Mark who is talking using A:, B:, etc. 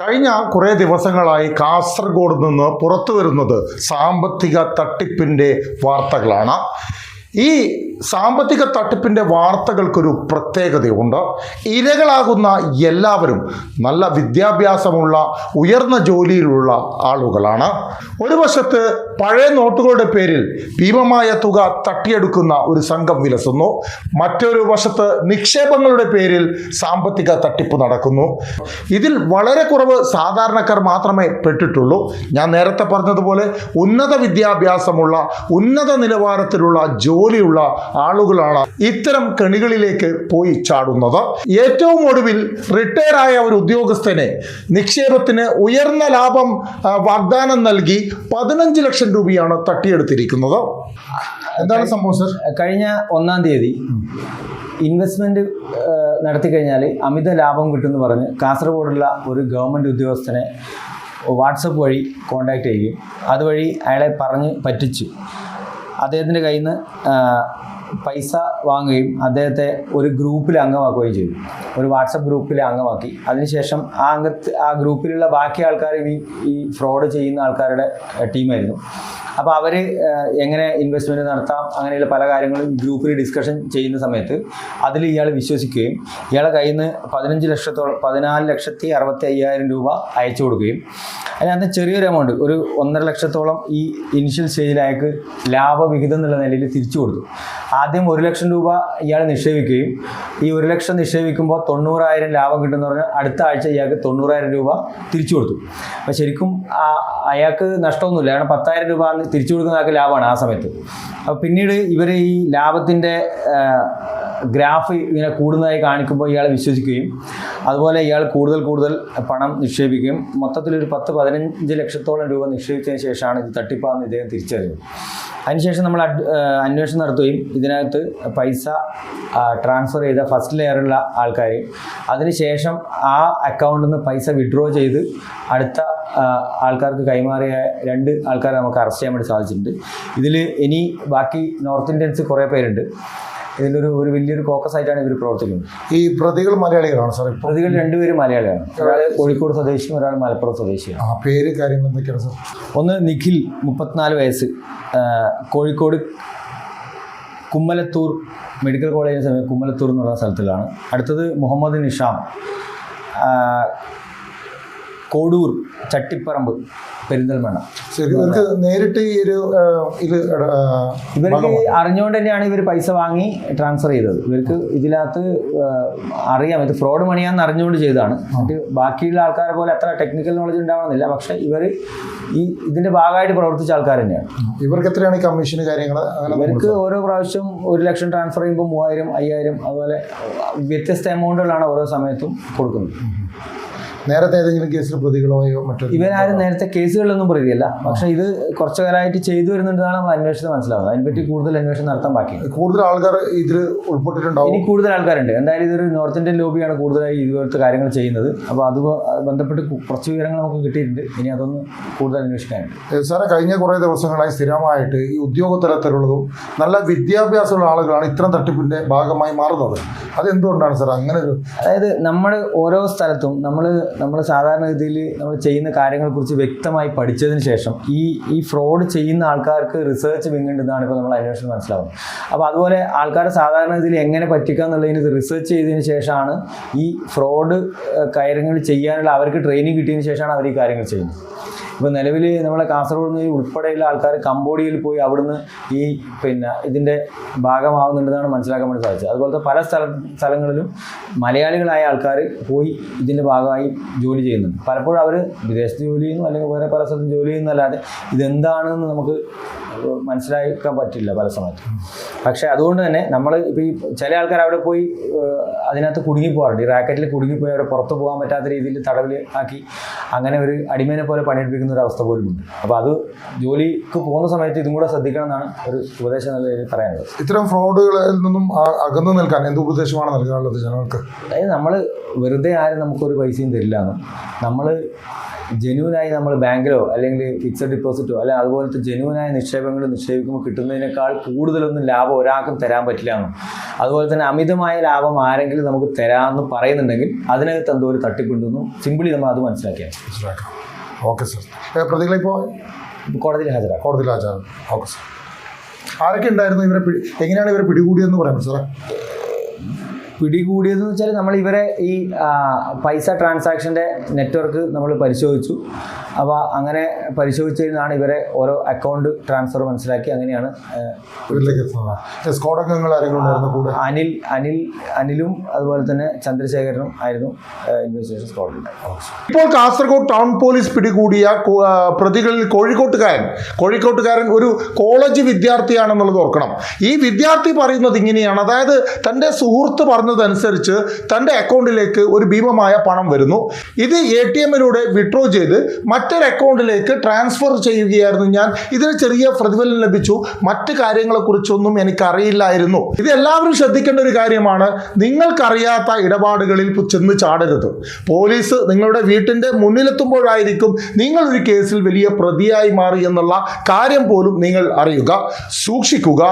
A: കഴിഞ്ഞ കുറേ ദിവസങ്ങളായി കാസർഗോഡ് നിന്ന് പുറത്തു വരുന്നത് സാമ്പത്തിക തട്ടിപ്പിൻ്റെ വാർത്തകളാണ്. ഈ സാമ്പത്തിക തട്ടിപ്പിൻ്റെ വാർത്തകൾക്കൊരു പ്രത്യേകതയുണ്ട്. ഇരകളാകുന്ന എല്ലാവരും നല്ല വിദ്യാഭ്യാസമുള്ള ഉയർന്ന ജോലിയിലുള്ള ആളുകളാണ്. ഒരു വശത്ത് പഴയ നോട്ടുകളുടെ പേരിൽ ഭീമമായ തുക തട്ടിയെടുക്കുന്ന ഒരു സംഘം വിലസുന്നു. മറ്റൊരു വശത്ത് നിക്ഷേപങ്ങളുടെ പേരിൽ സാമ്പത്തിക തട്ടിപ്പ് നടക്കുന്നു. ഇതിൽ വളരെ കുറവ് സാധാരണക്കാർ മാത്രമേ പെട്ടിട്ടുള്ളൂ. ഞാൻ നേരത്തെ പറഞ്ഞതുപോലെ ഉന്നത വിദ്യാഭ്യാസമുള്ള ഉന്നത നിലവാരത്തിലുള്ള ജോലിയുള്ള ആളുകളാണ് ഇത്തരം കെണികളിലേക്ക് പോയി ചാടുന്നത്. ഏറ്റവും ഒടുവിൽ റിട്ടയർ ആയ ഒരു ഉദ്യോഗസ്ഥനെ നിക്ഷേപത്തിന് ഉയർന്ന ലാഭം വാഗ്ദാനം നൽകി 15 ലക്ഷം രൂപയാണ് തട്ടിയെടുത്തിരിക്കുന്നത്. എന്താണ് സംഭവം സർ?
B: കഴിഞ്ഞ 1-ാം തീയതി ഇൻവെസ്റ്റ്മെൻറ്റ് നടത്തി കഴിഞ്ഞാൽ അമിത ലാഭം കിട്ടുമെന്ന് പറഞ്ഞ് കാസർഗോഡുള്ള ഒരു ഗവൺമെൻറ് ഉദ്യോഗസ്ഥനെ വാട്സപ്പ് വഴി കോൺടാക്റ്റ് ചെയ്യുകയും അതുവഴി അയാളെ പറഞ്ഞ് പറ്റിച്ചു അദ്ദേഹത്തിൻ്റെ കയ്യിൽ നിന്ന് പൈസ വാങ്ങുകയും അദ്ദേഹത്തെ ഒരു ഗ്രൂപ്പിൽ അംഗമാക്കുകയും ചെയ്തു. ഒരു വാട്സപ്പ് ഗ്രൂപ്പിൽ അംഗമാക്കി. അതിനുശേഷം ആ ഗ്രൂപ്പിലുള്ള ബാക്കി ആൾക്കാരും ഈ ഫ്രോഡ് ചെയ്യുന്ന ആൾക്കാരുടെ ടീമായിരുന്നു. അപ്പോൾ അവർ എങ്ങനെ ഇൻവെസ്റ്റ്മെൻറ്റ് നടത്താം അങ്ങനെയുള്ള പല കാര്യങ്ങളും ഗ്രൂപ്പിൽ ഡിസ്കഷൻ ചെയ്യുന്ന സമയത്ത് അതിൽ ഇയാൾ വിശ്വസിക്കുകയും ഇയാളെ കയ്യിൽ നിന്ന് 14,65,000 രൂപ അയച്ചു കൊടുക്കുകയും അതിനകത്ത് ചെറിയൊരു എമൗണ്ട് ഒരു 1.5 ലക്ഷത്തോളം ഈ ഇനിഷ്യൽ സ്റ്റേജിൽ അയാൾക്ക് ലാഭവിഹിതം എന്നുള്ള നിലയിൽ തിരിച്ചു കൊടുത്തു. ആദ്യം 1 ലക്ഷം രൂപ ഇയാൾ നിക്ഷേപിക്കുകയും ഈ 1 ലക്ഷം നിക്ഷേപിക്കുമ്പോൾ 90,000 ലാഭം കിട്ടുമെന്ന് പറഞ്ഞാൽ അടുത്ത ആഴ്ച ഇയാൾക്ക് 90,000 രൂപ തിരിച്ചു കൊടുത്തു. അപ്പോൾ ശരിക്കും അയാൾക്ക് നഷ്ടമൊന്നുമില്ല. കാരണം 10,000 രൂപ തിരിച്ചു കൊടുക്കുന്ന ആൾക്ക് ലാഭമാണ് ആ സമയത്ത്. അപ്പോൾ പിന്നീട് ഇവർ ഈ ലാഭത്തിൻ്റെ ഗ്രാഫ് ഇങ്ങനെ കൂടുന്നതായി കാണിക്കുമ്പോൾ ഇയാൾ വിശ്വസിക്കുകയും അതുപോലെ ഇയാൾ കൂടുതൽ പണം നിക്ഷേപിക്കുകയും മൊത്തത്തിലൊരു 10-15 ലക്ഷത്തോളം രൂപ നിക്ഷേപിച്ചതിന് ശേഷമാണ് ഇത് തട്ടിപ്പാണെന്ന് ഇദ്ദേഹം തിരിച്ചറിഞ്ഞത്. അതിനുശേഷം നമ്മൾ അന്വേഷണം നടത്തുകയും ഇതിനകത്ത് പൈസ ട്രാൻസ്ഫർ ചെയ്ത ഫസ്റ്റ് ലെയറുള്ള ആൾക്കാർ അതിനുശേഷം ആ അക്കൗണ്ടിൽ നിന്ന് പൈസ വിഡ്രോ ചെയ്ത് അടുത്ത ആൾക്കാർക്ക് കൈമാറിയ 2 ആൾക്കാരെ നമുക്ക് അറസ്റ്റ് ചെയ്യാൻ വേണ്ടി സാധിച്ചിട്ടുണ്ട്. ഇതിൽ ഇനി ബാക്കി നോർത്ത് ഇന്ത്യൻസ് കുറേ പേരുണ്ട്. ഇതിലൊരു വലിയൊരു ഫോക്കസ് ആയിട്ടാണ് ഇവർ പ്രവർത്തിക്കുന്നത്.
A: ഈ പ്രതികൾ മലയാളികളാണ് സാർ?
B: പ്രതികൾ 2 പേരും മലയാളിയാണ്. ഒരാൾ കോഴിക്കോട് സ്വദേശിയും ഒരാൾ മലപ്പുറം സ്വദേശിയാണ്.
A: പേര് കാര്യങ്ങൾ എന്തൊക്കെയാണ് സാർ?
B: ഒന്ന് നിഖിൽ 34 വയസ്സ്, കോഴിക്കോട് കുമ്മലത്തൂർ മെഡിക്കൽ കോളേജിന് സമയം കുമ്മലത്തൂർ എന്നുള്ള സ്ഥലത്തിലാണ്. അടുത്തത് മുഹമ്മദ് നിഷാം, കോഡൂർ ചട്ടിപ്പറമ്പ് പെരിന്തൽമണ്ണ.
A: ഇവർക്ക് നേരിട്ട് ഈ ഒരു
B: ഇവർക്ക് അറിഞ്ഞുകൊണ്ട് തന്നെയാണ് ഇവർ പൈസ വാങ്ങി ട്രാൻസ്ഫർ ചെയ്തത്. ഇവർക്ക് ഇതിനകത്ത് അറിയാം ഇത് ഫ്രോഡ് മണിയാന്ന് അറിഞ്ഞുകൊണ്ട് ചെയ്തതാണ്. എന്നിട്ട് ബാക്കിയുള്ള ആൾക്കാരെ പോലെ അത്ര ടെക്നിക്കൽ നോളജ് ഉണ്ടാവണമെന്നില്ല. പക്ഷേ ഇവർ ഇതിന്റെ ഭാഗമായിട്ട് പ്രവർത്തിച്ച ആൾക്കാർ തന്നെയാണ്.
A: ഇവർക്ക് എത്രയാണ് കമ്മീഷന് കാര്യങ്ങൾ?
B: ഇവർക്ക് ഓരോ പ്രാവശ്യം 1 ലക്ഷം ട്രാൻസ്ഫർ ചെയ്യുമ്പോൾ 3,000, 5,000 അതുപോലെ വ്യത്യസ്ത എമൗണ്ടുകളാണ് ഓരോ സമയത്തും കൊടുക്കുന്നത്.
A: നേരത്തെ ഏതെങ്കിലും കേസിൽ പ്രതികളോയോ മറ്റോ?
B: ഇവരാരും നേരത്തെ കേസുകളിലൊന്നും പ്രതിയല്ല. പക്ഷേ ഇത് കുറച്ചു കാലമായിട്ട് ചെയ്തു വരുന്നുണ്ടെന്നാണ് നമ്മൾ അന്വേഷണം മനസ്സിലാവുന്നത്. അതിനെപ്പറ്റി കൂടുതൽ അന്വേഷണം നടത്താൻ ബാക്കിയാണ്.
A: കൂടുതൽ ആൾക്കാർ ഇതിൽ ഉൾപ്പെട്ടിട്ടുണ്ടാവും.
B: ഇനി കൂടുതൽ ആൾക്കാരുണ്ട്. എന്തായാലും ഇതൊരു നോർത്ത് ഇന്ത്യൻ ലോബിയാണ് കൂടുതലായി ഇതുപോലത്തെ കാര്യങ്ങൾ ചെയ്യുന്നത്. അപ്പോൾ അത് ബന്ധപ്പെട്ട് കുറച്ച് വിവരങ്ങൾ നമുക്ക് കിട്ടിയിട്ടുണ്ട്. ഇനി അതൊന്ന് കൂടുതൽ അന്വേഷിക്കാനുണ്ട്.
A: സാറേ, കഴിഞ്ഞ കുറേ ദിവസങ്ങളായി സ്ഥിരമായിട്ട് ഈ ഉദ്യോഗ തലത്തിലുള്ളതും നല്ല വിദ്യാഭ്യാസമുള്ള ആളുകളാണ് ഇത്തരം തട്ടിപ്പിൻ്റെ ഭാഗമായി മാറുന്നത്. അതെന്തുകൊണ്ടാണ് സാർ അങ്ങനെ ഒരു?
B: അതായത് നമ്മൾ ഓരോ സ്ഥലത്തും നമ്മൾ സാധാരണ രീതിയിൽ നമ്മൾ ചെയ്യുന്ന കാര്യങ്ങളെക്കുറിച്ച് വ്യക്തമായി പഠിച്ചതിന് ശേഷം ഈ ഫ്രോഡ് ചെയ്യുന്ന ആൾക്കാർക്ക് റിസർച്ച് വിങ്ങുണ്ടെന്നാണ് ഇപ്പോൾ നമ്മൾ അന്വേഷണം മനസ്സിലാവുന്നത്. അപ്പോൾ അതുപോലെ ആൾക്കാരെ സാധാരണ രീതിയിൽ എങ്ങനെ പറ്റിക്കുക എന്നുള്ളതിന് റിസർച്ച് ചെയ്തതിന് ശേഷമാണ് ഈ ഫ്രോഡ് കാര്യങ്ങൾ ചെയ്യാനുള്ള അവർക്ക് ട്രെയിനിങ് കിട്ടിയതിന് ശേഷമാണ് അവർ ഈ കാര്യങ്ങൾ ചെയ്യുന്നത്. ഇപ്പോൾ നിലവിൽ നമ്മളെ കാസർഗോഡ് നിന്ന് ഉൾപ്പെടെയുള്ള ആൾക്കാർ കംബോഡിയയിൽ പോയി അവിടുന്ന് ഇതിൻ്റെ ഭാഗമാകുന്നുണ്ടെന്നാണ് മനസ്സിലാക്കാൻ വേണ്ടി സാധിച്ചത്. അതുപോലത്തെ പല സ്ഥലങ്ങളിലും മലയാളികളായ ആൾക്കാർ പോയി ഇതിൻ്റെ ഭാഗമായി ജോലി ചെയ്യുന്നുണ്ട്. പലപ്പോഴും അവർ വിദേശത്ത് ജോലി ചെയ്യുന്നു അല്ലെങ്കിൽ വേറെ പല സ്ഥലത്തും ജോലി ചെയ്യുന്നല്ലാതെ ഇതെന്താണെന്ന് നമുക്ക് മനസ്സിലാക്കാൻ പറ്റില്ല പല സമയത്തും. പക്ഷേ അതുകൊണ്ട് തന്നെ നമ്മൾ ഇപ്പോൾ ഈ ചില ആൾക്കാർ അവിടെ പോയി അതിനകത്ത് കുടുങ്ങിപ്പോകാറുണ്ട്. ഈ റാക്കറ്റിൽ കുടുങ്ങിപ്പോയി അവരെ പുറത്തു പോകാൻ പറ്റാത്ത രീതിയിൽ തടവിൽ ആക്കി അങ്ങനെ ഒരു അടിമേനെ പോലെ പണിയെടുപ്പിക്കുന്ന ഒരു അവസ്ഥ പോലുമുണ്ട്. അപ്പോൾ അത് ജോലിക്ക് പോകുന്ന സമയത്ത് ഇതും കൂടെ ശ്രദ്ധിക്കണം എന്നാണ് ഒരു ഉപദേശം നല്ല രീതിയിൽ പറയാനുള്ളത്.
A: ഇത്തരം ഫ്രോഡുകളിൽ നിന്നും അകന്നു നിൽക്കാൻ എന്ത് ഉപദേശമാണ് നൽകാനുള്ളത് ജനങ്ങൾക്ക്?
B: അതായത് നമ്മൾ വെറുതെ ആരും നമുക്കൊരു പൈസയും തരില്ല എന്നും നമ്മൾ ജെന്യൂനായി നമ്മൾ ബാങ്കിലോ അല്ലെങ്കിൽ ഫിക്സഡ് ഡിപ്പോസിറ്റോ അല്ലെങ്കിൽ അതുപോലത്തെ ജെന്യൂനായ നിക്ഷേപങ്ങൾ നിക്ഷേപിക്കുമ്പോൾ കിട്ടുന്നതിനേക്കാൾ കൂടുതലൊന്നും ലാഭം ഒരാൾക്കും തരാൻ പറ്റില്ല എന്നും അതുപോലെ തന്നെ അമിതമായ ലാഭം ആരെങ്കിലും നമുക്ക് തരാമെന്ന് പറയുന്നുണ്ടെങ്കിൽ അതിനകത്ത് എന്തോ ഒരു തട്ടിപ്പുണ്ടെന്നും സിമ്പിളി നമ്മൾ അത് മനസ്സിലാക്കിയാണ്.
A: മനസ്സിലാക്കാം. Okay sir. പ്രതികളെ ഇപ്പോൾ
B: കോടതിയിൽ ഹാജരാക്കും.
A: കോടതിയിൽ ഹാജരാകും. Okay sir. ആരൊക്കെ ഉണ്ടായിരുന്നു ഇവരെ എങ്ങനെയാണ് ഇവരെ പിടികൂടിയതെന്ന് പറയാം സാറേ?
B: പിടികൂടിയതെന്ന് വെച്ചാൽ നമ്മൾ ഇവരെ ഈ പൈസ ട്രാൻസാക്ഷൻ്റെ നെറ്റ്വർക്ക് നമ്മൾ പരിശോധിച്ചു. അപ്പോൾ അങ്ങനെ പരിശോധിച്ചതിനാണ് ഇവരെ ഓരോ അക്കൗണ്ട് ട്രാൻസ്ഫർ മനസ്സിലാക്കി അങ്ങനെയാണ്
A: സ്ക്വാഡ് അംഗങ്ങൾ ആരെങ്കിലും ഉണ്ടായിരുന്നു കൂടെ?
B: അനിലും അതുപോലെ തന്നെ ചന്ദ്രശേഖരനും ആയിരുന്നു ഇൻവെസ്റ്റിഗേഷൻ സ്ക്വാഡിൽ.
A: ഇപ്പോൾ കാസർഗോഡ് ടൗൺ പോലീസ് പിടികൂടിയ പ്രതികളിൽ കോഴിക്കോട്ടുകാരൻ ഒരു കോളേജ് വിദ്യാർത്ഥിയാണെന്നുള്ളത് ഓർക്കണം. ഈ വിദ്യാർത്ഥി പറയുന്നത് ഇങ്ങനെയാണ്, അതായത് തൻ്റെ സുഹൃത്ത് പറഞ്ഞതനുസരിച്ച് തൻ്റെ അക്കൗണ്ടിലേക്ക് ഒരു ഭീമമായ പണം വരുന്നു. ഇത് ATM-ലൂടെ വിഡ്രോ ചെയ്ത് മറ്റൊരു അക്കൗണ്ടിലേക്ക് ട്രാൻസ്ഫർ ചെയ്യുകയായിരുന്നു ഞാൻ. ഇതിന് ചെറിയ പ്രതിഫലം ലഭിച്ചു. മറ്റ് കാര്യങ്ങളെക്കുറിച്ചൊന്നും എനിക്കറിയില്ലായിരുന്നു. ഇത് എല്ലാവരും ശ്രദ്ധിക്കേണ്ട ഒരു കാര്യമാണ്. നിങ്ങൾക്കറിയാത്ത ഇടപാടുകളിൽ ചെന്ന് ചാടരുത്. പോലീസ് നിങ്ങളുടെ വീട്ടിൻ്റെ മുന്നിലെത്തുമ്പോഴായിരിക്കും നിങ്ങളൊരു കേസിൽ വലിയ പ്രതിയായി മാറി എന്നുള്ള കാര്യം പോലും നിങ്ങൾ അറിയുക. സൂക്ഷിക്കുക.